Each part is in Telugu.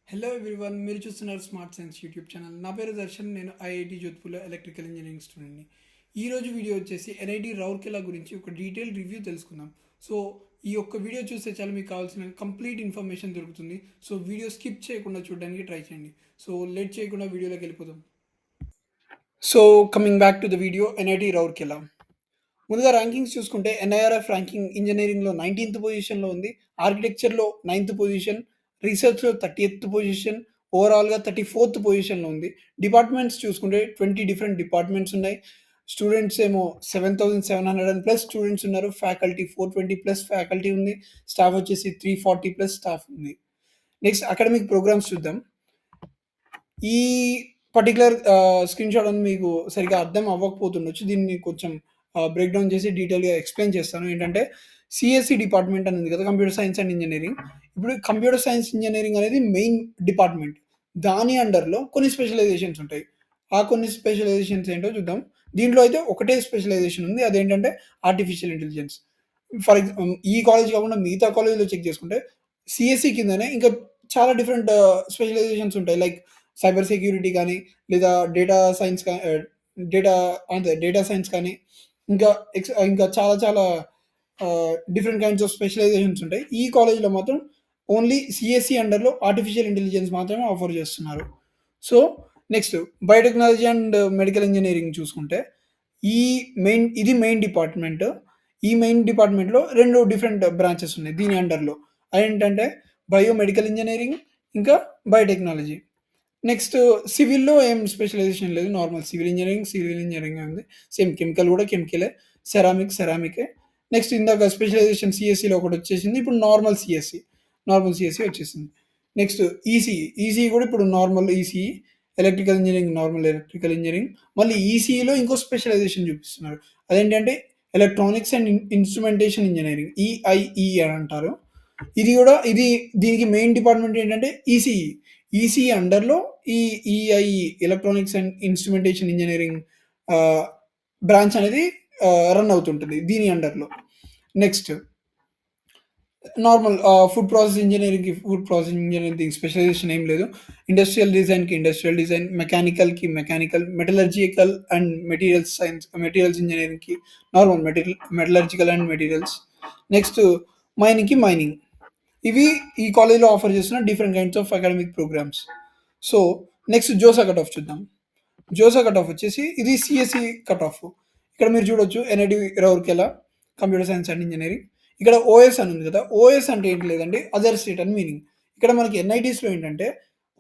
హలో ఎవ్రీవన్, మీరు చూస్తున్నారు స్మార్ట్ సైన్స్ యూట్యూబ్ ఛానల్. నా పేరు దర్శన్. నేను ఐఐటి జోధ్పూర్లో ఎలక్ట్రికల్ ఇంజనీరింగ్ స్టూడెంట్ని. ఈరోజు వీడియో వచ్చేసి ఎన్ఐటి రౌర్కెలా గురించి ఒక డీటెయిల్ రివ్యూ తెలుసుకుందాం. సో ఈ ఒక్క వీడియో చూస్తే చాలా మీకు కావాల్సిన కంప్లీట్ ఇన్ఫర్మేషన్ దొరుకుతుంది. సో వీడియో స్కిప్ చేయకుండా చూడడానికి ట్రై చేయండి. సో లేట్ చేయకుండా వీడియోలోకి వెళ్ళిపోదాం. So coming back to the video, NIT Rourkela. ముందుగా ర్యాంకింగ్స్ చూసుకుంటే ఎన్ఐఆర్ఎఫ్ ర్యాంకింగ్ ఇంజనీరింగ్లో 19th పొజిషన్లో ఉంది, ఆర్కిటెక్చర్లో 9th పొజిషన్, రీసెర్చ్లో 30th పొజిషన్, ఓవరాల్గా 34th పొజిషన్లో ఉంది. డిపార్ట్మెంట్స్ చూసుకుంటే 20 డిఫరెంట్ డిపార్ట్మెంట్స్ ఉన్నాయి. స్టూడెంట్స్ ఏమో 7,700 ప్లస్ స్టూడెంట్స్ ఉన్నారు. ఫ్యాకల్టీ 420 ప్లస్ ఫ్యాకల్టీ ఉంది. స్టాఫ్ వచ్చేసి 340 ప్లస్ స్టాఫ్ ఉంది. నెక్స్ట్ అకాడమిక్ ప్రోగ్రామ్స్ చూద్దాం. ఈ పర్టికులర్ స్క్రీన్ షాట్ అని మీకు సరిగ్గా అర్థం అవ్వకపోతుండొచ్చు. దీన్ని కొంచెం బ్రేక్ డౌన్ చేసి డీటెయిల్గా ఎక్స్ప్లెయిన్ చేస్తాను. ఏంటంటే సిఎస్సి డిపార్ట్మెంట్ అని ఉంది కదా, కంప్యూటర్ సైన్స్ అండ్ ఇంజనీరింగ్. ఇప్పుడు కంప్యూటర్ సైన్స్ ఇంజనీరింగ్ అనేది మెయిన్ డిపార్ట్మెంట్. దాని అండర్లో కొన్ని స్పెషలైజేషన్స్ ఉంటాయి. ఆ కొన్ని స్పెషలైజేషన్స్ ఏంటో చూద్దాం. దీంట్లో అయితే ఒకటే స్పెషలైజేషన్ ఉంది, అదేంటంటే ఆర్టిఫిషియల్ ఇంటెలిజెన్స్. ఫర్ ఎగ్జాంపుల్ ఈ కాలేజ్ కాకుండా మిగతా కాలేజ్లో చెక్ చేసుకుంటే సిఎస్సి కిందనే ఇంకా చాలా డిఫరెంట్ స్పెషలైజేషన్స్ ఉంటాయి. లైక్ సైబర్ సెక్యూరిటీ కానీ, లేదా డేటా సైన్స్ డేటా అంతే డేటా సైన్స్ కానీ, ఇంకా ఇంకా చాలా చాలా డిఫరెంట్ కైండ్స్ ఆఫ్ స్పెషలైజేషన్స్ ఉంటాయి. ఈ కాలేజ్లో మాత్రం ఓన్లీ సిఎస్సి అండర్లో ఆర్టిఫిషియల్ ఇంటెలిజెన్స్ మాత్రమే ఆఫర్ చేస్తున్నారు. So next biotechnology and medical engineering చూసుకుంటే ఇది మెయిన్ డిపార్ట్మెంట్. ఈ మెయిన్ డిపార్ట్మెంట్లో 2 డిఫరెంట్ బ్రాంచెస్ ఉన్నాయి దీని అండర్లో. అదేంటంటే బయోమెడికల్ ఇంజనీరింగ్, ఇంకా బయోటెక్నాలజీ. నెక్స్ట్ సివిల్‌లో ఏం స్పెషలైజేషన్ లేదు. నార్మల్ సివిల్ ఇంజినీరింగే ఉంది. సేమ్ కెమికల్ కూడా కెమికలే. సెరామికే. నెక్స్ట్ ఇందాక స్పెషలైజేషన్ సిఎస్సిలో ఒకటొచ్చేసింది. ఇప్పుడు నార్మల్ సిఎస్సి వచ్చేసింది. నెక్స్ట్ ఈసీఈ కూడా ఇప్పుడు normal ECE. Normal electrical engineering. మళ్ళీ ఈసీఈలో ఇంకో స్పెషలైజేషన్ చూపిస్తున్నారు. అదేంటంటే electronics and instrumentation engineering, EIE అని అంటారు. దీనికి మెయిన్ డిపార్ట్మెంట్ ఏంటంటే ఈసీఈ. ఈసీఈ అండర్‌లో ఈ EIE, electronics and instrumentation engineering branch అనేది రన్ అవుతుంటుంది దీని అండర్‌లో. Next normal food process engineering దీనికి స్పెషలైజేషన్ ఏం లేదు. Industrial design, mechanical, metallurgical and materials ఇంజనీరింగ్‌కి normal metallurgical and materials. Next mining. ఇవి ఈ కాలేజ్‌లో ఆఫర్ చేస్తున్న different kinds of academic programs. So next JoSAA cut off చూద్దాం. జోసా కట్ ఆఫ్ వచ్చేసి ఇది సిఎస్సి కట్ ఆఫ్. ఇక్కడ మీరు చూడొచ్చు NIT Rourkela computer science and engineering. ఇక్కడ ఓఎస్ అని ఉంది కదా, ఓఎస్ అంటే ఏంటి లేదండి, అదర్ స్టేట్ అని మీనింగ్. ఇక్కడ మనకి ఎన్ఐటీస్లో ఏంటంటే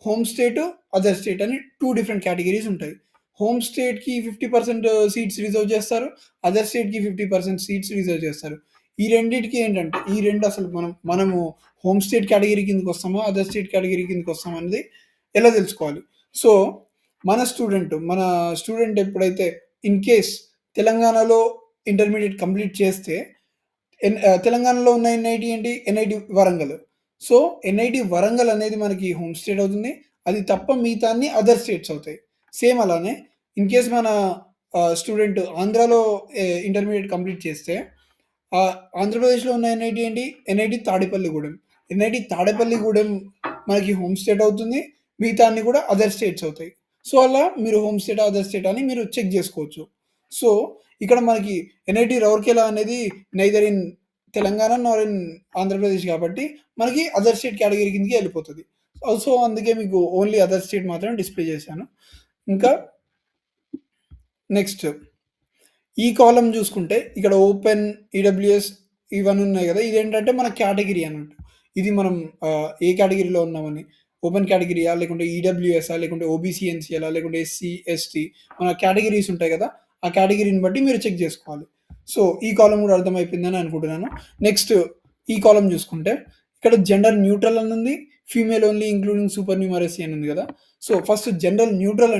హోమ్ స్టేట్, అదర్ స్టేట్ అని 2 డిఫరెంట్ కేటగిరీస్ ఉంటాయి. హోమ్ స్టేట్‌కి 50% సీట్స్ రిజర్వ్ చేస్తారు. అదర్ స్టేట్‌కి 50% సీట్స్ రిజర్వ్ చేస్తారు. ఈ రెండిటికి ఏంటంటే ఈ రెండు అసలు మనము హోమ్ స్టేట్ కేటగిరీ కిందకి వస్తామా, అదర్ స్టేట్ కేటగిరీ కిందకి వస్తామా అనేది ఎలా తెలుసుకోవాలి. సో మన స్టూడెంట్ ఎప్పుడైతే ఇన్ కేస్ తెలంగాణలో ఇంటర్మీడియేట్ కంప్లీట్ చేస్తే తెలంగాణలో ఉన్న ఎన్ఐటి ఏంటి? NIT Warangal. So NIT Warangal అనేది మనకి హోమ్ స్టేట్ అవుతుంది. అది తప్ప మిగతా అన్ని అదర్ స్టేట్స్ అవుతాయి. సేమ్ అలానే ఇన్ కేస్ మన స్టూడెంట్ ఆంధ్రాలో ఇంటర్మీడియేట్ కంప్లీట్ చేస్తే ఆంధ్రప్రదేశ్‌లో ఉన్న ఎన్ఐటి ఏంటి? ఎన్ఐటి తాడేపల్లిగూడెం. ఎన్ఐటి తాడేపల్లిగూడెం మనకి హోమ్ స్టేట్ అవుతుంది. మిగతా అన్ని కూడా అదర్ స్టేట్స్ అవుతాయి. సో అలా మీరు హోమ్ స్టేట్, అదర్ స్టేట్ అని మీరు చెక్ చేసుకోవచ్చు. సో ఇక్కడ మనకి ఎన్ఐటి రౌర్కెలా అనేది neither in Telangana Nar in Andhra Pradesh కాబట్టి మనకి అదర్ స్టేట్ కేటగిరీ కిందకి వెళ్ళిపోతుంది. సో అందుకే మీకు ఓన్లీ అదర్ స్టేట్ మాత్రమే డిస్ప్లే చేశాను. ఇంకా నెక్స్ట్ ఈ కాలమ్ చూసుకుంటే ఇక్కడ ఓపెన్, ఈడబ్ల్యూఎస్ ఇవన్నీ ఉన్నాయి కదా, ఇదేంటంటే మన కేటగిరీ అన్నట్టు. ఇది మనం ఏ కేటగిరీలో ఉన్నామని, ఓపెన్ కేటగిరీయా, లేకుంటే ఈడబ్ల్యూఎస్ఆ, లేకుంటే ఓబీసీ ఎన్సీఎలా, లేకుంటే ఎస్సీ ఎస్టీ, మన కేటగిరీస్ ఉంటాయి కదా, ఆ కేటగిరీని బట్టి మీరు చెక్ చేసుకోవాలి. సో ఈ కాలం కూడా అర్థమైపోయిందని అనుకుంటున్నాను. నెక్స్ట్ ఈ కాలం చూసుకుంటే ఇక్కడ జెండర్ న్యూట్రల్ అని ఉంది, female only including super numeracy అని ఉంది కదా. సో ఫస్ట్ జెండర్ న్యూట్రల్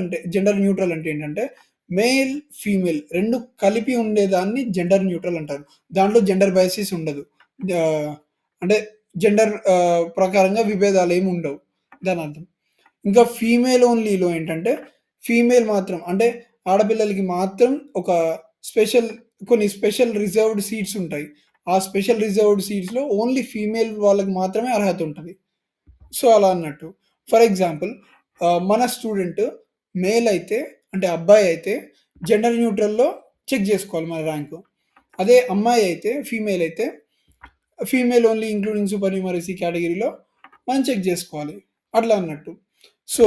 అంటే ఏంటంటే మేల్, ఫీమేల్ 2 కలిపి ఉండేదాన్ని జెండర్ న్యూట్రల్ అంటారు. దాంట్లో జెండర్ బయాసిస్ ఉండదు. అంటే జెండర్ ప్రకారంగా విభేదాలు ఏమి ఉండవు దాని అర్థం. ఇంకా ఫీమేల్ ఓన్లీలో ఏంటంటే ఫీమేల్ మాత్రం అంటే ఆడపిల్లలకి మాత్రం ఒక కొన్ని స్పెషల్ రిజర్వ్డ్ సీట్స్ ఉంటాయి. ఆ స్పెషల్ రిజర్వ్డ్ సీట్స్‌లో ఓన్లీ ఫీమేల్ వాళ్ళకి మాత్రమే అర్హత ఉంటది. సో అలా అన్నట్టు. ఫర్ ఎగ్జాంపుల్ మన స్టూడెంట్ మేల్ అయితే అంటే అబ్బాయి అయితే జెండర్ న్యూట్రల్‌లో చెక్ జేసుకోవాలి మన ర్యాంకు. అదే అమ్మాయి అయితే ఫీమేల్ అయితే female only including super numeracy కేటగిరీలో మనం చెక్ జేసుకోవాలి. అట్లా అన్నట్టు. సో,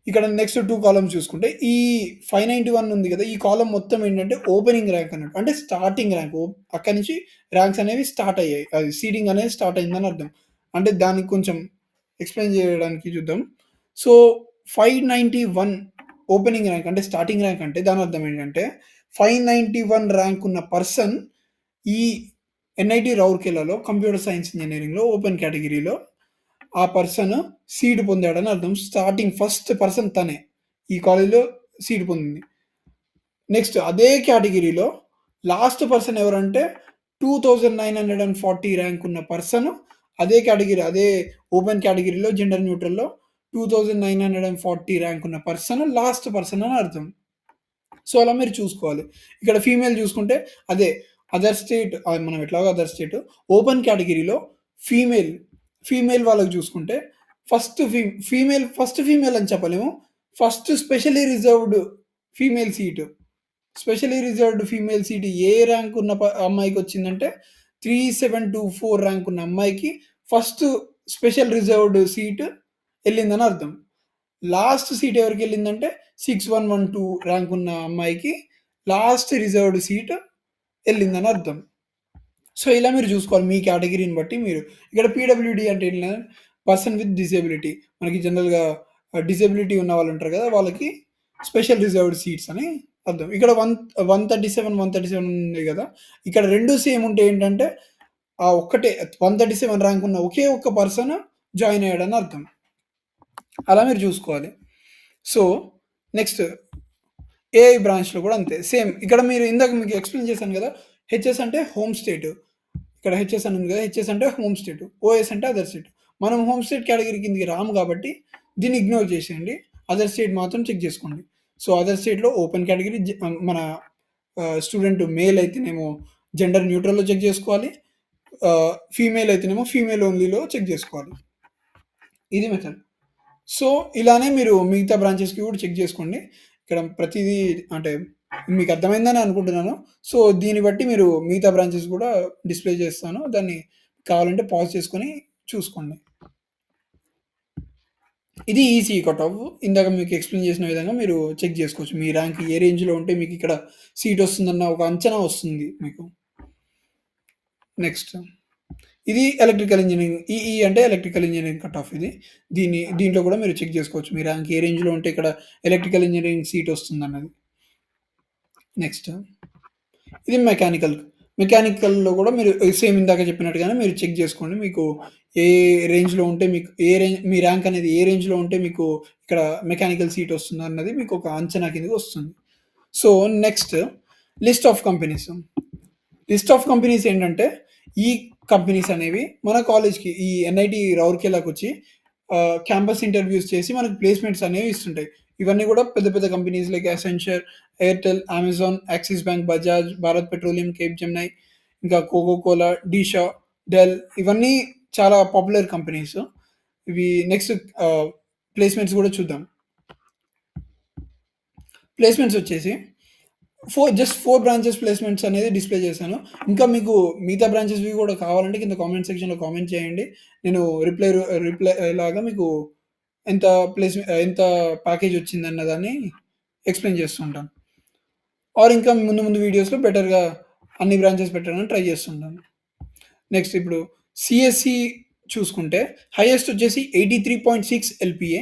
ఇక్కడ నెక్స్ట్ 2 కాలమ్స్ చూసుకుంటే ఈ 591 ఉంది గదా! ఈ కాలమ్ మొత్తం ఏంటంటే ఓపెనింగ్ ర్యాంక్ అన్నట్టు. అంటే స్టార్టింగ్ ర్యాంక్. అక్కడి నుంచి ర్యాంక్స్ అనేవి స్టార్ట్ అయ్యాయి. అది సీడింగ్ అనేది స్టార్ట్ అయిందని అర్థం. అంటే దానికి కొంచెం ఎక్స్‌ప్లెయిన్ జేయడానికి చూద్దాం. సో, 591 ఓపెనింగ్ ర్యాంక్ అంటే స్టార్టింగ్ ర్యాంక్ అంటే దాని అర్థం ఏంటంటే 591 ర్యాంక్ ఉన్న పర్సన్ ఈ ఎన్ఐటి రౌర్కెలాలో కంప్యూటర్ సైన్స్ ఇంజినీరింగ్‌లో ఓపెన్ కేటగిరీలో ఆ పర్సన్ సీట్ పొందాడని అర్థం. స్టార్టింగ్ ఫస్ట్ పర్సన్ తనే. ఈ కాలేజ్‌లో సీట్ పొందింది. నెక్స్ట్ అదే కేటగిరీలో లాస్ట్ పర్సన్ ఎవరంటే 2940 ర్యాంక్ ఉన్న పర్సన్ అదే కేటగిరీ అదే ఓపెన్ కేటగిరీలో జెండర్ న్యూట్రల్‌లో 2940 ర్యాంక్ ఉన్న పర్సన్ లాస్ట్ పర్సన్ అని అర్థం. సో, అలా మీరు చూసుకోవాలి. ఇక్కడ ఫీమేల్ చూసుకుంటే అదే అదర్ స్టేట్ మనం ఎట్లాగో అదర్ స్టేట్ ఓపెన్ కేటగిరీలో ఫీమేల్, ఫీమేల్ వాళ్ళకి చూసుకుంటే ఫస్ట్ ఫస్ట్ ఫీమేల్ అని చెప్పలేము. First specially reserved female seat. Specially reserved female seat ఏ ర్యాంక్ ఉన్న అమ్మాయికొచ్చిందంటే 3724 ర్యాంక్ ఉన్న అమ్మాయికి ఫస్ట్ స్పెషల్ రిజర్వ్డ్ సీట్ ఎళ్ళిందని అర్థం. లాస్ట్ సీట్ ఎవరికెళ్ళిందంటే 6112 ర్యాంక్ ఉన్న అమ్మాయికి లాస్ట్ రిజర్వ్డ్ సీట్ ఎళ్ళిందని అర్థం. సో, ఇలా మీరు చూసుకోవాలి మీ కేటగిరీని బట్టి మీరు. ఇక్కడ పీడబ్ల్యూడీ అంటే ఏంటి పర్సన్ విత్ డిసేబిలిటీ. మనకి జనరల్‌గా డిసేబిలిటీ ఉన్న వాళ్ళు ఉంటారు కదా! వాళ్ళకి స్పెషల్ రిజర్వ్డ్ సీట్స్ అని అర్థం. ఇక్కడ 137 ఉంది కదా! ఇక్కడ 2 సేమ్ ఉంటే ఏంటంటే ఆ ఒక్కటే 137 ర్యాంక్ ఉన్న ఒకే ఒక్క పర్సన్ జాయిన్ అయ్యాడని అర్థం. అలా మీరు చూసుకోవాలి. సో, నెక్స్ట్ ఏఐ బ్రాంచ్‌లో కూడా అంతే. సేమ్ ఇక్కడ మీరు ఇందాక మీకు ఎక్స్‌ప్లెయిన్ చేశాను కదా! హెచ్ఎస్ అంటే హోమ్ స్టేట్. ఇక్కడ హెచ్ఎస్ అని ఉంది కదా! హెచ్ఎస్ అంటే హోమ్ స్టేట్. ఓఎస్ అంటే అదర్ స్టేట్. మనం హోమ్ స్టేట్ కేటగిరీ కిందకి రాము కాబట్టి దీన్ని ఇగ్నోర్ చేసేయండి. అదర్ స్టేట్ మాత్రం చెక్ చేసుకోండి. సో, అదర్ స్టేట్‌లో ఓపెన్ కేటగిరీ మన స్టూడెంట్ మేల్ అయితేనేమో జెండర్ న్యూట్రల్‌లో చెక్ చేసుకోవాలి. ఫీమేల్ అయితేనేమో ఫీమేల్ ఓన్లీలో చెక్ చేసుకోవాలి. ఇది మెథడ్. సో, ఇలానే మీరు మిగతా బ్రాంచెస్‌కి కూడా చెక్ చేసుకోండి. ఇక్కడ ప్రతీదీ అంటే మీకు అర్థమైందని అనుకుంటున్నాను. సో, దీన్ని బట్టి మీరు మిగతా బ్రాంచెస్ కూడా డిస్‌ప్లే చేస్తాను. దాన్ని కావాలంటే పాజ్ చేసుకొని చూసుకోండి. ఇది ఈసీఈ కట్ ఆఫ్. ఇందాక మీకు ఎక్స్‌ప్లెయిన్ చేసిన విధంగా మీరు చెక్ చేసుకోవచ్చు. మీ ర్యాంక్ ఏ రేంజ్‌లో ఉంటే మీకిక్కడ సీట్ వస్తుందన్న ఒక అంచనా వస్తుంది మీకు. నెక్స్ట్ ఇది ఎలక్ట్రికల్ ఇంజినీరింగ్. ఈఈ అంటే ఎలక్ట్రికల్ ఇంజినీరింగ్ కట్ ఆఫ్ ఇది. దీంట్లో కూడా మీరు చెక్ చేసుకోవచ్చు. మీ ర్యాంక్ ఏ రేంజ్‌లో ఉంటే ఇక్కడ ఎలక్ట్రికల్ ఇంజినీరింగ్ సీట్ వస్తుందన్నది. నెక్స్ట్ ఇది మెకానికల్. మెకానికల్‌లో కూడా మీరు సేమ్ ఇందాక చెప్పినట్టుగానే మీరు చెక్ చేసుకోండి. మీకు ఏ రేంజ్‌లో ఉంటే మీకు మీ ర్యాంక్ అనేది ఏ రేంజ్‌లో ఉంటే మీకు ఇక్కడ మెకానికల్ సీట్ వస్తుందన్నది మీకు ఒక అంచనా కిందకి వస్తుంది. So, next list of companies. List of companies ఏంటంటే, ఈ కంపెనీస్ అనేవి మన కాలేజ్‌కి ఈ ఎన్ఐటీ రౌర్కెలాకొచ్చి క్యాంపస్ ఇంటర్వ్యూస్ చేసి మనకు ప్లేస్‌మెంట్స్ అనేవి ఇస్తుంటాయి. ఇవన్నీ కూడా పెద్ద పెద్ద companies like Accenture, Airtel, Amazon, Axis bank, Bajaj, Bharat petroleum, Capgemini, ఇంకా కోకో కోలా, డీషా, డెల్ ఇవన్నీ చాలా పాపులర్ కంపెనీస్. ఇవి నెక్స్ట్ ప్లేస్‌మెంట్స్ కూడా చూద్దాం. ప్లేస్‌మెంట్స్ వచ్చేసి 4 బ్రాంచెస్ ప్లేస్‌మెంట్స్ అనేది డిస్‌ప్లే చేశాను. ఇంకా మీకు మిగతా బ్రాంచెస్‌వి కూడా కావాలంటే కింద కామెంట్ సెక్షన్‌లో కామెంట్ చేయండి. నేను రిప్లై లాగా మీకు ఎంత ఎంత ప్యాకేజ్ వచ్చిందన్న దాన్ని ఎక్స్‌ప్లెయిన్ చేస్తూ ఉంటాను. ఆర్ ఇంకా ముందు ముందు వీడియోస్‌లో బెటర్‌గా అన్ని బ్రాంచెస్ పెట్టడానికి ట్రై చేస్తుంటాను. నెక్స్ట్ ఇప్పుడు సీఎస్‌సి చూసుకుంటే హైయెస్ట్ వచ్చేసి 83.6 ఎల్‌పీఏ,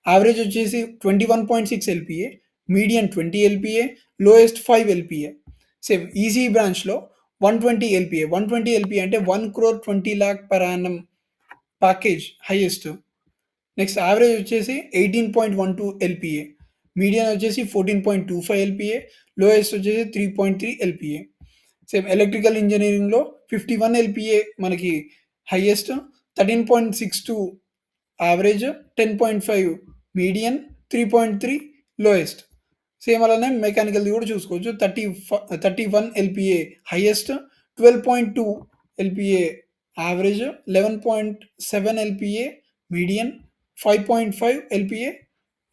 యావరేజ్ వచ్చేసి 21.6 LPA, median 20 LPA, lowest 5 LPA. Same ECE బ్రాంచ్‌లో 120 ఎల్‌పీఏ. 120 ఎల్‌పీఏ అంటే 1,20,00,000 per annum package highest. Next average వచ్చేసి 18.12 ఎల్‌పీఏ. మీడియన్ వచ్చేసి 14.25 ఎల్‌పీఏ. లోయెస్ట్ వచ్చేసి 3.3 ఎల్‌పీఏ. సేమ్ ఎలక్ట్రికల్ ఇంజినీరింగ్‌లో 51 ఎల్‌పీఏ మనకి highest, 13.62 average, 10.5 median, 3.3 lowest. Same అలానే మెకానికల్‌ది కూడా చూసుకోవచ్చు. 31 LPA highest, 12.2 LPA average, 11.7 LPA median, 5.5 LPA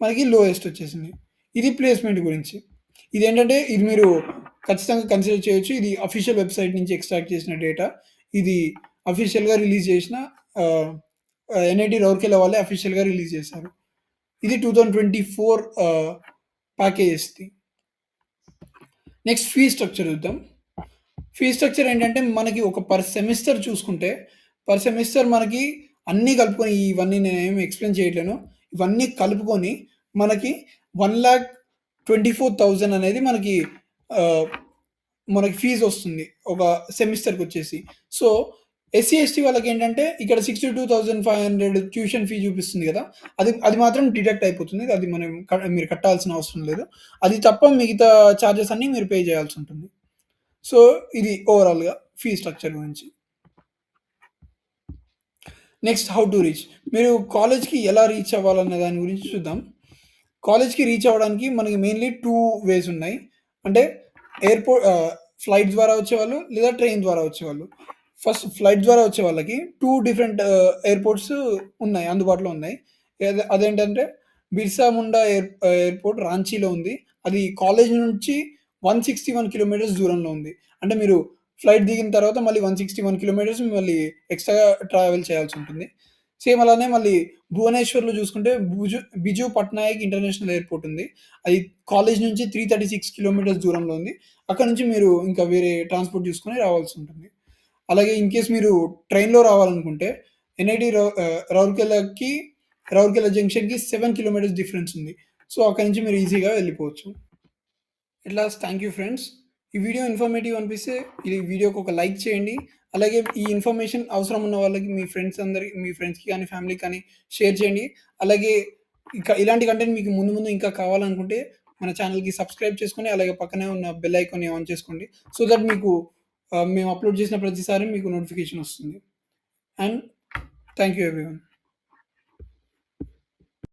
మనకి లోయెస్ట్ వచ్చేసింది. ఇది ప్లేస్‌మెంట్ గురించి. ఇదేంటంటే ఇది మీరు ఖచ్చితంగా కన్సిడర్ చేయొచ్చు. ఇది అఫీషియల్ వెబ్‌సైట్ నుంచి ఎక్స్ట్రాక్ట్ చేసిన డేటా. ఇది అఫీషియల్‌గా రిలీజ్ చేసిన ఆహ్, ఎన్ఐటీ రౌర్కెలా వాళ్ళే అఫీషియల్‌గా రిలీజ్ చేశారు. ఇది 2024 ప్యాకేజెస్‌ది. నెక్స్ట్ ఫీ స్ట్రక్చర్ చూద్దాం. ఫీ స్ట్రక్చర్ ఏంటంటే మనకి ఒక పర్ సెమిస్టర్ చూసుకుంటే, పర్ సెమిస్టర్ మనకి అన్నీ కలుపుకొని ఇవన్నీ నేనేమి ఎక్స్‌ప్లెయిన్ చేయట్లేను. ఇవన్నీ కలుపుకొని మనకి 1,24,000 అనేది ఆహ్, మనకి ఫీజొస్తుంది. ఒక సెమిస్టర్‌కొచ్చేసి. సో, ఎస్సీ, ఎస్టీ వాళ్ళకేంటంటే ఇక్కడ 62,500 ట్యూషన్ ఫీ చూపిస్తుంది గదా! అది అది మాత్రం డిడక్ట్ అయిపోతుంది. అది మనం మీరు కట్టాల్సిన అవసరం లేదు. అది తప్ప మిగతా చార్జెస్ అన్నీ మీరు పే చేయాల్సుంటుంది. సో, ఇది ఓవరాల్‌గా ఫీ స్ట్రక్చర్ గురించి. Next how to reach. మీరు కాలేజ్‌కి ఎలా రీచ్ అవ్వాలన్న దాని గురించి చూద్దాం. కాలేజ్‌కి రీచ్ అవ్వడానికి మనకి మెయిన్‌లీ 2 వేస్ ఉన్నాయి. అంటే ఫ్లైట్ ద్వారా వచ్చేవాళ్ళు లేదా ట్రైన్ ద్వారా వచ్చేవాళ్ళు. ఫస్ట్ ఫ్లైట్ ద్వారా వచ్చే వాళ్ళకి 2 డిఫరెంట్ ఎయిర్‌పోర్ట్స్ ఉన్నాయి. అందుబాటులో ఉన్నాయి. అదేంటంటే బిర్సా ముండా ఎయిర్‌పోర్ట్ రాంచీలో ఉంది. అది కాలేజ్ నుంచి 161 కిలోమీటర్స్ దూరంలో ఉంది. అంటే మీరు ఫ్లైట్ దిగిన తర్వాత మళ్ళీ 161 కిలోమీటర్స్ మళ్ళీ ఎక్స్‌ట్రాగా ట్రావెల్ చేయాల్సుంటుంది. సేమ్ అలానే మళ్ళీ భువనేశ్వర్‌లో చూసుకుంటే బిజు పట్నాయక్ ఇంటర్నేషనల్ ఎయిర్‌పోర్ట్ ఉంది. అది కాలేజ్ నుంచి 336 కిలోమీటర్స్ దూరంలో ఉంది. అక్కడి నుంచి మీరు ఇంకా వేరే ట్రాన్స్‌పోర్ట్ చూసుకొని రావాల్సుంటుంది. అలాగే ఇన్ కేస్ మీరు ట్రైన్‌లో రావాలనుకుంటే రౌర్కెలాకి రౌర్కెలా జంక్షన్‌కి 7 కిలోమీటర్స్ డిఫరెన్స్ ఉంది. సో, అక్కడి నుంచి మీరు ఈజీగా వెళ్ళిపోవచ్చు. At last thank you friends. ఈ వీడియో ఇన్ఫర్మేటివ్ అనిపిస్తే ఈ వీడియోకి ఒక లైక్ చేయండి. అలాగే ఈ ఇన్ఫర్మేషన్ అవసరం ఉన్న వాళ్ళకి మీ ఫ్రెండ్స్‌కి కానీ, ఫ్యామిలీకి కానీ షేర్ చేయండి. అలాగే ఇంకా ఇలాంటి కంటెంట్ మీకు ముందు ముందు ఇంకా కావాలనుకుంటే మన ఛానెల్‌కి సబ్స్క్రైబ్ చేసుకొని, అలాగే పక్కనే ఉన్న బెల్ ఐకాన్‌ని ఆన్ చేసుకోండి. సో దట్ మీకు మేము అప్‌లోడ్ చేసిన ప్రతిసారి మీకు నోటిఫికేషన్ వస్తుంది. And thank you everyone.